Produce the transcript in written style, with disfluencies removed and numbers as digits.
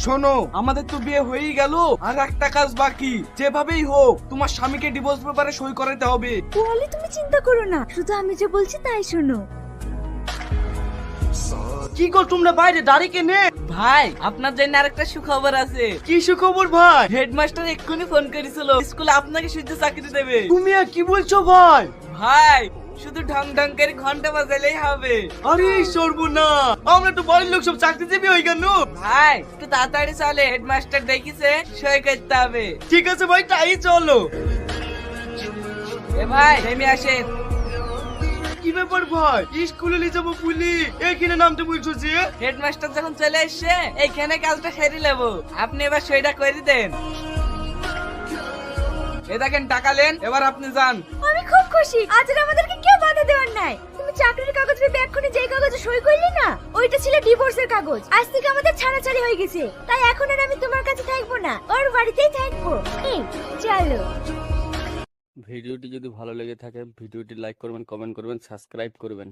শোনো, আমাদের তো বিয়ে হয়েই গেল, আর একটা কাজ বাকি। যেভাবেই হোক তোমার স্বামীকে ডিভোর্স পেপারে সই করাতে হবে। বলি তুমি চিন্তা করো না, শুধু আমি যে বলছি তাই শোনো। কি গো তোমরা বাইরে দাঁড়িয়ে কেনে? ভাই আপনার জন্য আরেকটা সুখবর আছে। কি সুখবর ভাই? হেডমাস্টার এক্ষুনি ফোন করেছিল, স্কুলে আপনাকে শুধু চাকরি দেবে। তুমি আর কি বলছো ভাই? ভাই শুধু ঢং ঢং করে ঘন্টা বাজালেই হবে। আরে সর্বনাশ, আমরা তো বাড়ির লোক সব চাকরিজীবী হয়ে গেল। ভাই একটু তাড়াতাড়ি চলে, হেডমাস্টার ডেকেছে, সই করতে হবে। ঠিক আছে ভাই, তাই চলো। এ ভাই নেমে আসেন। কি ব্যাপার ভাই, স্কুলে নিয়ে যাবো বলি এখানে নামতে বলছো যে? হেডমাস্টার যখন চলে এসছে এইখানে কাজটা সেরে নেবো, আপনি এবার সইটা করে দেন। এ দেখেন টাকা নেন, এবার আপনি যান। আমি খুব খুশি, আজ আর আমাদেরকে কেউ বাধা দেওয়ার নাই। তুমি চাকরির কাগজ ভেবে এক্ষুনি যেই কাগজে সই করলি না, ওইটা ছিল ডিভোর্সের কাগজ। আজ থেকে আমাদের ছাড়াছাড়ি হয়ে গেছে, তাই এখন আর আমি তোমার কাছে থাকবো না, ওর বাড়িতেই থাকবো। এই চলো। ভিডিওটি যদি ভালো লেগে থাকে ভিডিওটি লাইক করবেন, কমেন্ট করবেন, সাবস্ক্রাইব করবেন।